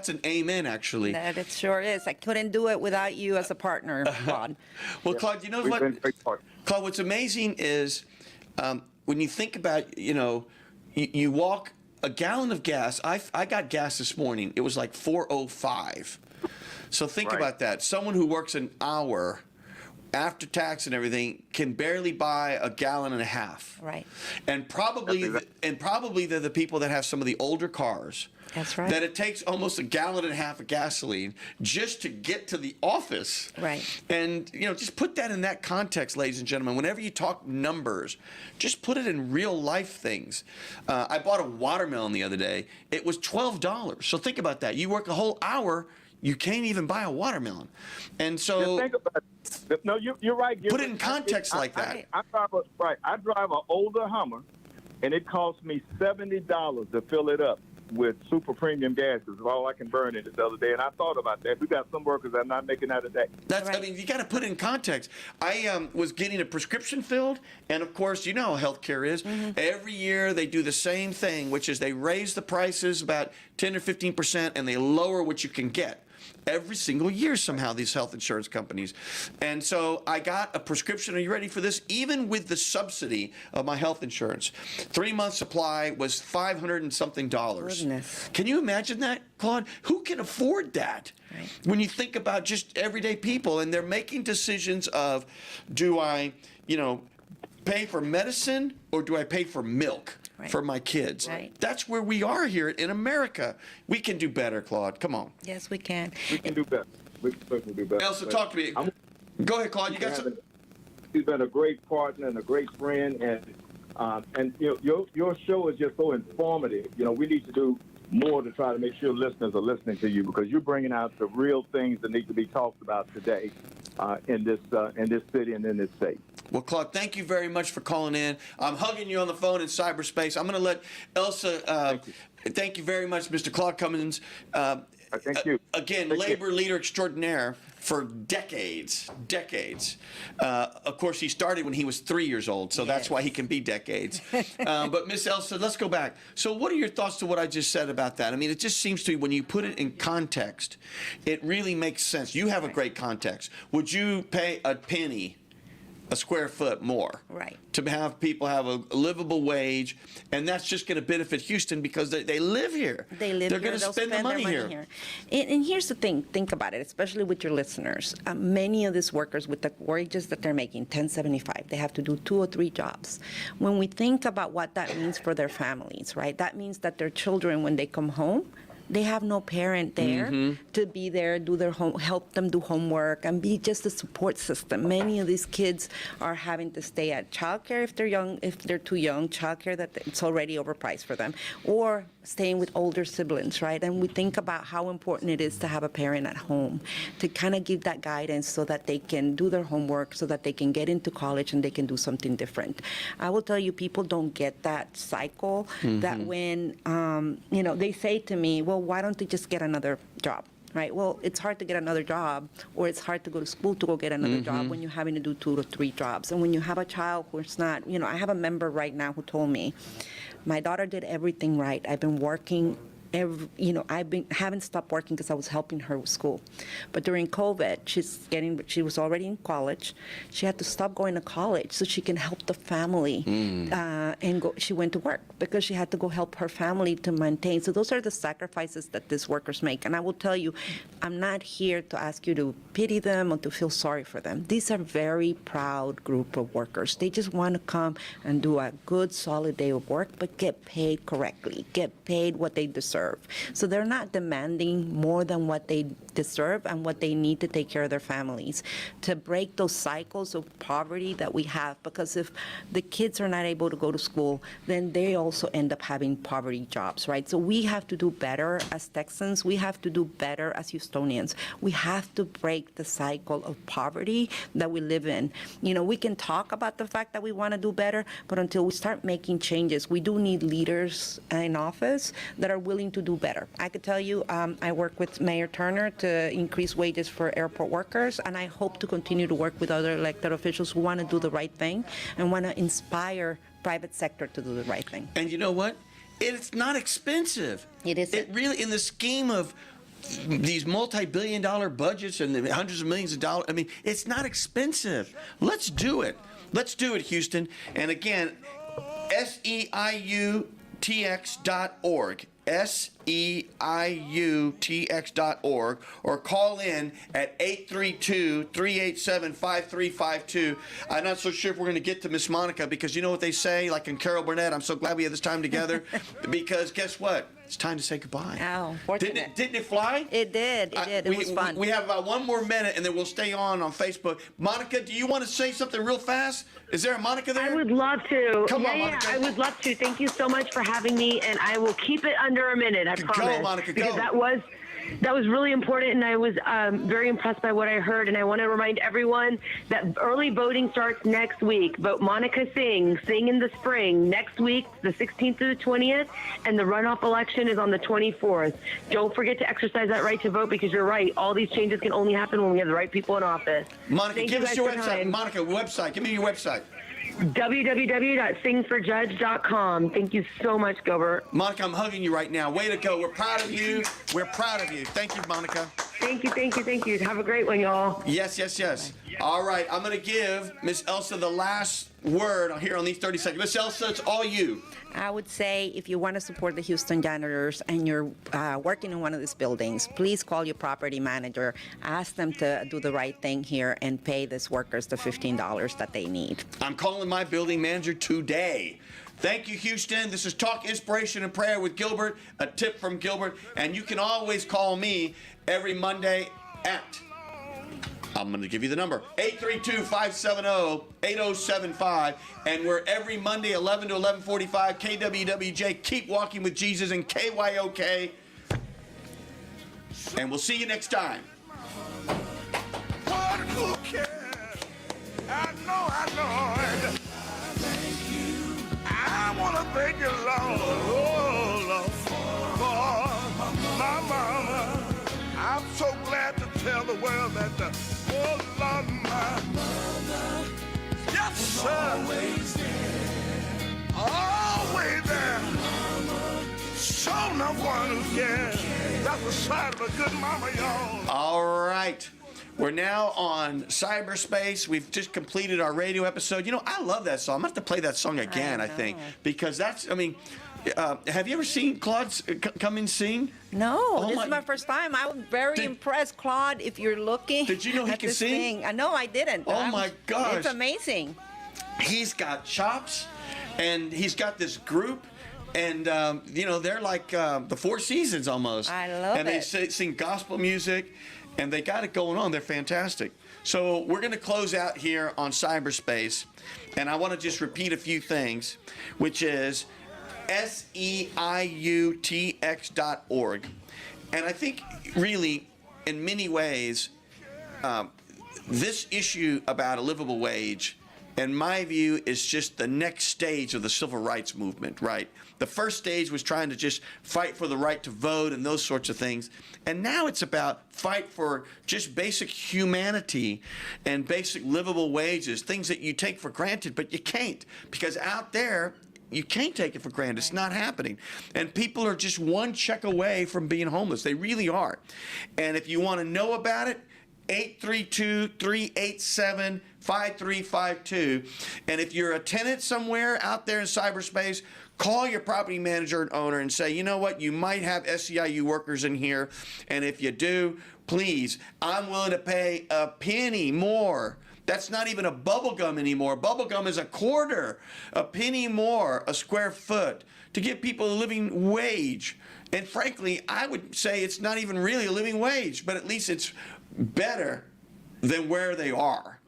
an amen, actually. That it sure is. I couldn't do it without you as a partner, Claude. Well, Claude, you know We've what? been great partners. Claude, what's amazing is when you think about, you walk a gallon of gas, I got gas this morning. It was like $4.05. So think Right. about that. Someone who works an hour after tax and everything can barely buy a gallon and a half. Right. And probably That's they're the people that have some of the older cars. That's right. That it takes almost a gallon and a half of gasoline just to get to the office. Right. And, just put that in that context, ladies and gentlemen. Whenever you talk numbers, just put it in real life things. I bought a watermelon the other day. It was $12. So think about that. You work a whole hour, you can't even buy a watermelon. And so Just think about it. No, you're right. put it in context like that. I drive an older Hummer, and it costs me $70 to fill it up with super premium gas. Is all I can burn in it the other day, and I thought about that. We got some workers that are not making that a day. I mean, you got to put it in context. I was getting a prescription filled, and of course, you know how healthcare is. Every year they do the same thing, which is they raise the prices about 10 or 15%, and they lower what you can get. Every single year somehow, these health insurance companies. And so I got a prescription. Are you ready for this? Even with the subsidy of my health insurance, 3-month supply was $500 and something. Goodness. Can you imagine that, Claude? Who can afford that? Right. When you think about just everyday people, and they're making decisions of, do I, pay for medicine or do I pay for milk? Right. For my kids. Right. That's where we are here in America. We can do better, Claude. Come on. Yes, we can. We can do better. We can certainly do better. Elsa, But talk to me. Go ahead, Claude. You got some? He's been a great partner and a great friend, and your show is just so informative. We need to do more to try to make sure listeners are listening to you, because you're bringing out the real things that need to be talked about today in this city and in this state. Well, Claude, thank you very much for calling in. I'm hugging you on the phone in cyberspace. I'm going to let Elsa. Thank you very much, Mr. Claude Cummins. Thank you. Again, labor leader extraordinaire for decades. Of course, he started when he was 3 years old, so that's why he can be decades. But Miss Elsa, let's go back. So what are your thoughts to what I just said about that? I mean, it just seems to me when you put it in context, it really makes sense. You have a great context. Would you pay a penny a square foot more, Right. to have people have a livable wage, and that's just going to benefit Houston because they live here. They live They're here. going to They'll spend the money their here. And here's the thing. Think about it, especially with your listeners. Many of these workers with the wages that they're making, $10.75, they have to do 2 or 3 jobs. When we think about what that means for their families, right, that means that their children, when they come home, they have no parent there to be there, do their help them do homework, and be just a support system. Many of these kids are having to stay at childcare if they're too young, childcare that it's already overpriced for them, or staying with older siblings, right? And we think about how important it is to have a parent at home to kind of give that guidance so that they can do their homework, so that they can get into college and they can do something different. I will tell you, people don't get that cycle that when, they say to me, well, why don't they just get another job? Right. Well, it's hard to get another job, or it's hard to go to school to go get another job when you're having to do 2 to 3 jobs. And when you have a child who's not, I have a member right now who told me, my daughter did everything right. I've been working haven't stopped working because I was helping her with school. But during COVID, she was already in college. She had to stop going to college so she can help the family. She went to work because she had to go help her family to maintain. So those are the sacrifices that these workers make. And I will tell you, I'm not here to ask you to pity them or to feel sorry for them. These are very proud group of workers. They just want to come and do a good, solid day of work, but get paid correctly, get paid what they deserve. So they're not demanding more than what they deserve and what they need to take care of their families, to break those cycles of poverty that we have. Because if the kids are not able to go to school, then they also end up having poverty jobs, right? So we have to do better as Texans. We have to do better as Houstonians. We have to break the cycle of poverty that we live in. We can talk about the fact that we want to do better, but until we start making changes, we do need leaders in office that are willing to do better. I could tell you, I work with Mayor Turner to increase wages for airport workers, and I hope to continue to work with other elected officials who want to do the right thing and want to inspire private sector to do the right thing. And you know what? It's not expensive. It isn't. It really, in the scheme of these multi-billion-dollar budgets and the hundreds of millions of dollars, I mean, it's not expensive. Let's do it. Let's do it, Houston. And again, SEIU SEIUTX.org, SEIUTX.org, or call in at 832-387-5352. I'm not so sure if we're going to get to Miss Monica, because you know what they say, like in Carol Burnett, I'm so glad we had this time together, because guess what? It's time to say goodbye. Oh, fortunate. Didn't it fly? It did. It did. It was fun. We have about one more minute, and then we'll stay on Facebook. Monica, do you want to say something real fast? Is there a Monica there? I would love to. Come on, yeah, Monica. I would love to. Thank you so much for having me, and I will keep it under a minute. I promise. Go, Monica, go. Because that was really important, and I was very impressed by what I heard. And I want to remind everyone that early voting starts next week. Vote Monica Sing in the Spring, next week, the 16th through the 20th, and the runoff election is on the 24th. Don't forget to exercise that right to vote, because you're right. All these changes can only happen when we have the right people in office. Monica, Thank give you us guys your for website. time. Monica, website. Give me your website. www.singforjudge.com. Thank you so much, Gilbert. Monica, I'm hugging you right now. Way to go. We're proud of you. We're proud of you. Thank you, Monica. Thank you. Have a great one, y'all. Yes. All right, I'm going to give Miss Elsa the last word here on these 30 seconds. Miss Elsa, it's all you. I would say if you want to support the Houston janitors and you're working in one of these buildings, please call your property manager. Ask them to do the right thing here and pay these workers the $15 that they need. I'm calling my building manager today. Thank you, Houston. This is Talk Inspiration and Prayer with Gilbert, a tip from Gilbert. And you can always call me every Monday at, I'm going to give you the number, 832-570-8075. And we're every Monday, 11 to 11:45, KWWJ, Keep Walking with Jesus, and KYOK. And we'll see you next time. Lord, who cares? I know. I want to thank you, Lord, Lord, for my mama. I'm so glad to tell the world that oh, Lord, my mother, yes, sir, always there. So no one, yeah, that's the side of a good mama, y'all. All right. We're now on cyberspace. We've just completed our radio episode. You know, I love that song. I'm going to have to play that song again, I think, because that's, have you ever seen Claude come and sing? No, this is my first time. I was very impressed, Claude, if you're looking. Did you know he at can this sing? thing. No, I didn't. Oh, my gosh. It's amazing. He's got chops, and he's got this group. And, they're like the Four Seasons almost. I love it. And they sing gospel music, and they got it going on. They're fantastic. So we're going to close out here on cyberspace, and I want to just repeat a few things, which is SEIUTX.org. And I think really, in many ways, this issue about a livable wage, in my view, is just the next stage of the civil rights movement, right? The first stage was trying to just fight for the right to vote and those sorts of things. And now it's about fight for just basic humanity and basic livable wages, things that you take for granted, but you can't, because out there, you can't take it for granted. It's not happening. And people are just one check away from being homeless. They really are. And if you want to know about it, 832-387-5352. And if you're a tenant somewhere out there in cyberspace, call your property manager and owner and say, you know what, you might have SEIU workers in here. And if you do, please, I'm willing to pay a penny more. That's not even a bubble gum anymore. Bubble gum is a quarter, a penny more a square foot to give people a living wage. And frankly, I would say it's not even really a living wage, but at least it's better than where they are.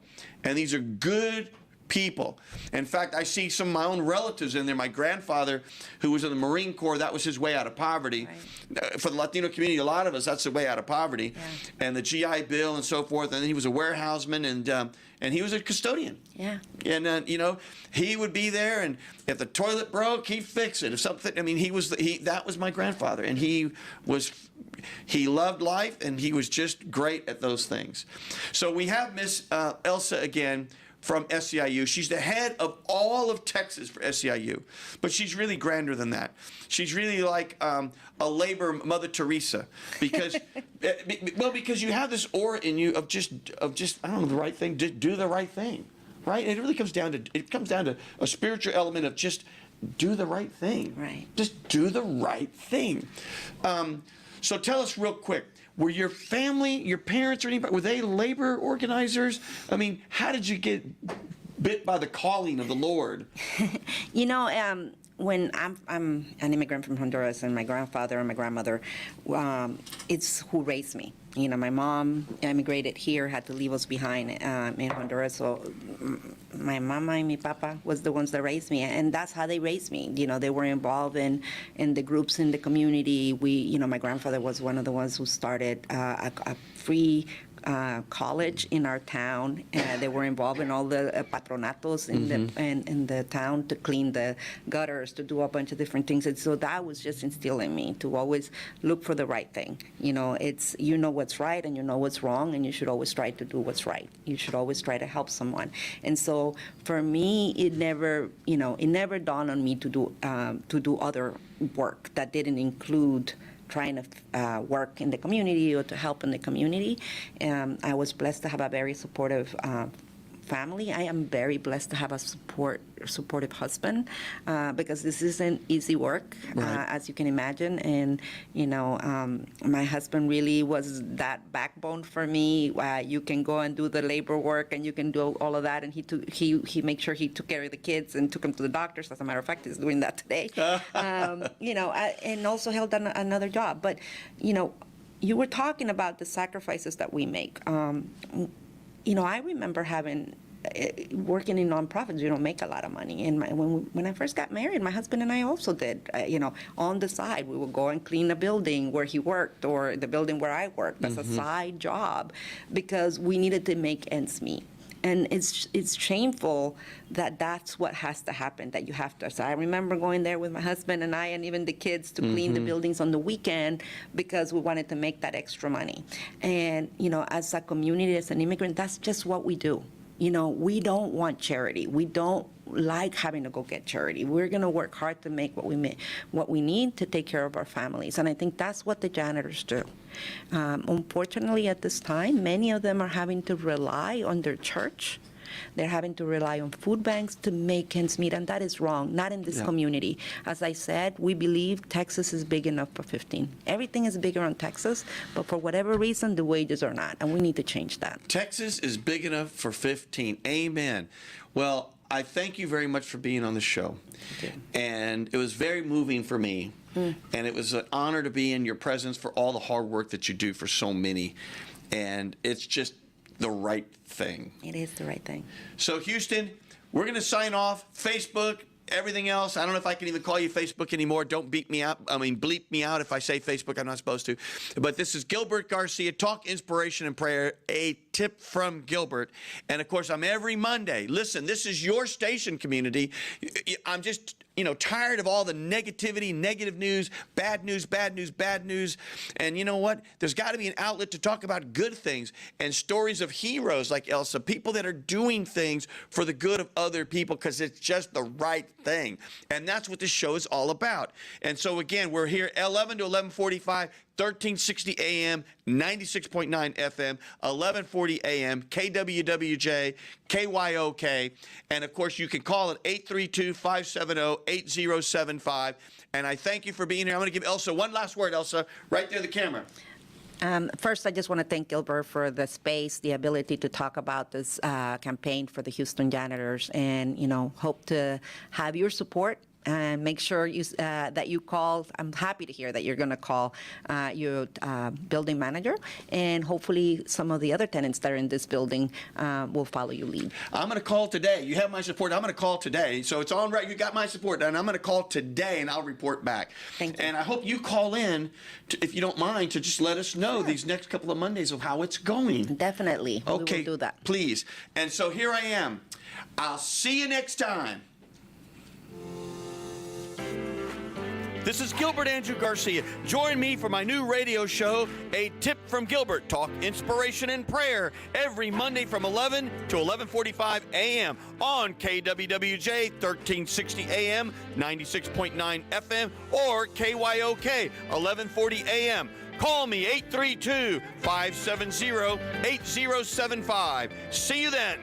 And these are good people. In fact, I see some of my own relatives in there. My grandfather, who was in the Marine Corps, that was his way out of poverty. Right. For the Latino community, a lot of us, that's the way out of poverty. Yeah. And the GI Bill and so forth. And then he was a warehouseman, and he was a custodian. Yeah. And he would be there, and if the toilet broke, he'd fix it. If something, that was my grandfather, and he loved life, and he was just great at those things. So we have Miss Elsa again from SEIU. She's the head of all of Texas for SEIU, but she's really grander than that. She's really like a labor Mother Teresa, because because you have this aura in you of just I don't know, the right thing. Just do the right thing, right? And it really comes down to a spiritual element of just do the right thing. Right. Just do the right thing. So tell us real quick, were your family, your parents or anybody, were they labor organizers? I mean, how did you get bit by the calling of the Lord? You know, when I'm an immigrant from Honduras, and my grandfather and my grandmother, it's who raised me. You know, my mom immigrated here, had to leave us behind in Honduras. So my mama and my papa was the ones that raised me, and that's how they raised me. You know, they were involved in the groups in the community. My grandfather was one of the ones who started a free college in our town. They were involved in all the patronatos in the town to clean the gutters, to do a bunch of different things. And so that was just instilled in me to always look for the right thing. You know, it's, you know what's right and you know what's wrong, and you should always try to do what's right. You should always try to help someone. And so for me, it never dawned on me to do other work that didn't include trying to work in the community or to help in the community. I was blessed to have a very supportive family. I am very blessed to have a supportive husband, because this isn't easy work, as you can imagine. And my husband really was that backbone for me. You can go and do the labor work, and you can do all of that. And he made sure he took care of the kids and took them to the doctors. As a matter of fact, he's doing that today. And also held down another job. But you were talking about the sacrifices that we make. I remember working in nonprofits. You don't make a lot of money. And when I first got married, my husband and I also did. On the side, we would go and clean the building where he worked or the building where I worked. That's a side job, because we needed to make ends meet. And it's shameful that that's what has to happen, that you have to. So I remember going there with my husband and I, and even the kids, to clean the buildings on the weekend, because we wanted to make that extra money. And, as a community, as an immigrant, that's just what we do. We don't want charity. We don't like having to go get charity. We're going to work hard to make what we need to take care of our families. And I think that's what the janitors do. Unfortunately, at this time, many of them are having to rely on their church. They're having to rely on food banks to make ends meet, and that is wrong, not in this community. As I said, we believe Texas is big enough for 15. Everything is bigger on Texas, but for whatever reason, the wages are not, and we need to change that. Texas is big enough for 15. Amen. Well, I thank you very much for being on the show. And it was very moving for me. And it was an honor to be in your presence for all the hard work that you do for so many. And it's just the right thing. It is the right thing. So, Houston, we're going to sign off. Facebook, everything else. I don't know if I can even call you Facebook anymore. Don't bleep me out if I say Facebook. I'm not supposed to. But this is Gilbert Garcia, Talk Inspiration and Prayer, a tip from Gilbert. And, of course, I'm every Monday. Listen, this is your station, community. I'm just tired of all the negativity, negative news, bad news, bad news, bad news. And you know what? There's got to be an outlet to talk about good things and stories of heroes like Elsa, people that are doing things for the good of other people because it's just the right thing. And that's what this show is all about. And so, again, we're here 11 to 11:45, 1360 AM, 96.9 FM, 1140 AM, KWWJ, KYOK. And, of course, you can call at 832-570-8075. And I thank you for being here. I'm going to give Elsa one last word, Elsa, right there, the camera. First, I just want to thank Gilbert for the space, the ability to talk about this campaign for the Houston janitors, and, hope to have your support. And make sure that you call. I'm happy to hear that you're going to call your building manager, and hopefully some of the other tenants that are in this building will follow your lead. I'm going to call today. You have my support. I'm going to call today. So it's on right. You got my support, and I'm going to call today, and I'll report back. Thank you. And I hope you call in, if you don't mind, to just let us know these next couple of Mondays of how it's going. Definitely. Okay. We will do that. Please. And so here I am. I'll see you next time. This is Gilbert Andrew Garcia. Join me for my new radio show, A Tip from Gilbert, Talk Inspiration and Prayer, every Monday from 11 to 11:45 a.m. on KWWJ 1360 AM, 96.9 FM, or KYOK 1140 a.m. Call me 832-570-8075. See you then.